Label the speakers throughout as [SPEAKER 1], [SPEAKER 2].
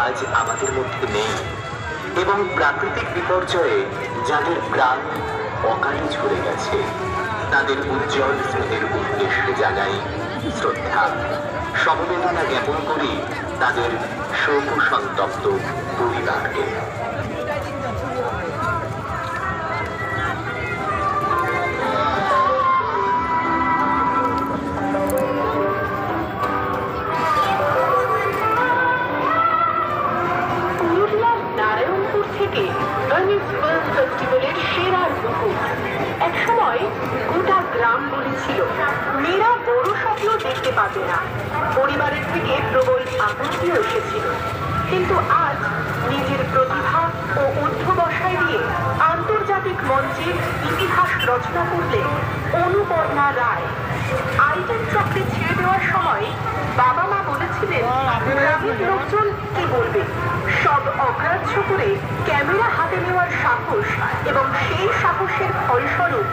[SPEAKER 1] আজ আমাদের মধ্যে নেই এবং প্রাকৃতিক বিপর্যয়ে যাদের প্রাণ অকালে ঝরে গেছে তাদের উজ্জ্বল স্মৃতির উদ্দেশ্যে জানাই শ্রদ্ধা, সমবেদনা জ্ঞাপন করি তাদের শোক সন্তপ্ত পরিবারকে।
[SPEAKER 2] ফেস্টিভ্যালের সেরা মুকুট একসময় গোটা গ্রাম বলেছিল মেয়েরা বড় স্বপ্ন দেখতে পাবে না, পরিবারের থেকে প্রবল আগ্রহীও এসেছিল। কিন্তু আজ নিজের প্রতিভা ও অধ্যবসায় দিয়ে আন্তর্জাতিক মঞ্চে ইতিহাস রচনা করলেন অনুপর্ণা রায়। আইটেম চক্রে ছেড়ে দেওয়ার সময় বাবা মা বলেছিলেন গ্রামের লোকজন কি বলবে, সব অগ্রাহ্য করে ক্যামেরা হাতে নেওয়ার সাহস এবং সেই সাহসের ফলস্বরূপ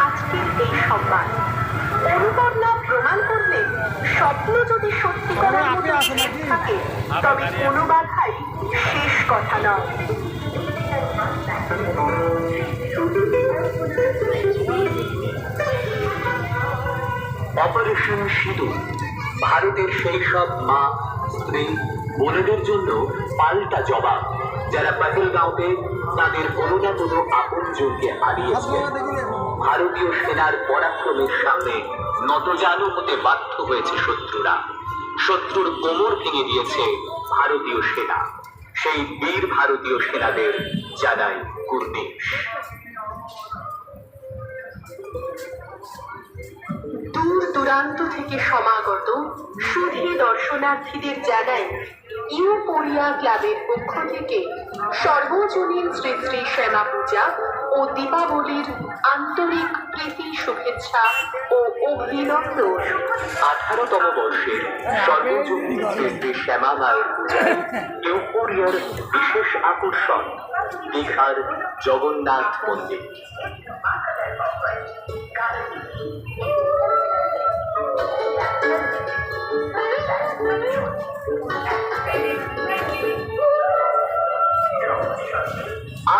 [SPEAKER 2] আজকের এই সম্মান। অনুপর্ণা প্রমাণ করলেন স্বপ্ন যদি সত্যি করার মতো থাকে তবে কোনো বাধাই শেষ কথা নয়।
[SPEAKER 1] অপারেশন সিঁদুর ভারতের সেই সব মা, স্ত্রী, বোনেদের জন্য পাল্টা জবাব যারা পহেলগাঁওতে তাদের কোনো না কোনো আপনজনকে হারিয়েছে। ভারতীয় সেনার পরাক্রমের সামনে নতজানু হতে বাধ্য হয়েছে শত্রুরা। শত্রুর কোমর ভেঙে দিয়েছে ভারতীয় সেনা। সেই বীর ভারতীয় সেনাদের জানাই কুর্নিশ।
[SPEAKER 2] দূর দূরান্ত থেকে সমাগত সুধী দর্শনার্থীদের জানাই ইউফোরিয়া ক্লাবের পক্ষ থেকে সর্বজনীন শ্রী শ্রী শ্যামা পূজা ও দীপাবলির আন্তরিক প্রীতি শুভেচ্ছা ও অভিনন্দন।
[SPEAKER 1] 18তম বর্ষের সর্বজনীন শ্রী শ্রী শ্যামা মায়ের পূজায় ইউফোরিয়ার বিশেষ আকর্ষণ দীঘার জগন্নাথ মন্দির।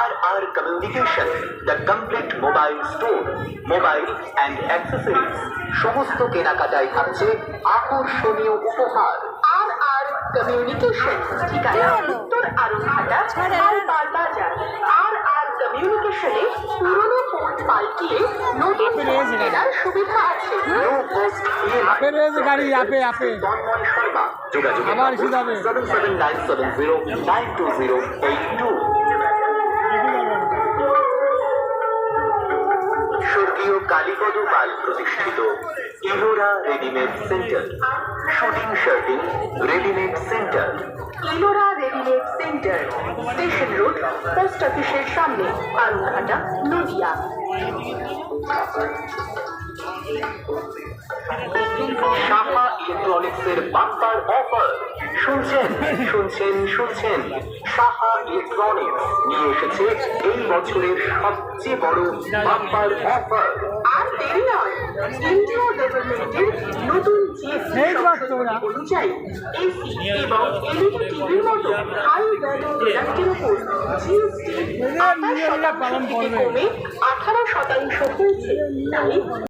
[SPEAKER 1] RR Communication, the complete mobile store, mobile and accessories, সমস্ত কেনাকাটায় থাকছে আকর্ষণীয় উপহার।
[SPEAKER 2] RR Communication, ঠিকানা উত্তর আরংঘাটা, পালপাল বাজার। RR Communication-এ পুরনো ফোন পাল্টিয়ে নতুন ফোন কেনার সুবিধা আছে।
[SPEAKER 1] নো কস্ট তন্ময় শর্মা, যোগাযোগের নম্বর 7797092082। স্বর্গীয় কালীপদ পাল প্রতিষ্ঠিত Ellora readymade centre, suiting shirting readymade centre.
[SPEAKER 2] Ellora readymade centre, station road, post অফিসের সামনে, আরংঘাটা, নদিয়া।
[SPEAKER 1] সাহা ইলেকট্রনিক্সের বাম্পার অফার। শুনছেন শুনছেন শুনছেন সাহা ইলেকট্রনিক্স নিয়ে এসেছে এই বছরের সবচেয়ে বড় বাম্পার অফার।
[SPEAKER 2] আর দেরি নয়, ইন্ডিয়া গভর্নমেন্টের নতুন জিএসটি সংশোধনী অনুযায়ী এসি এবং এলইডি টিভির মতো হাই ভ্যালু প্রোডাক্টের উপর জিএসটি 28% থেকে কমে 18% হয়েছে। তাই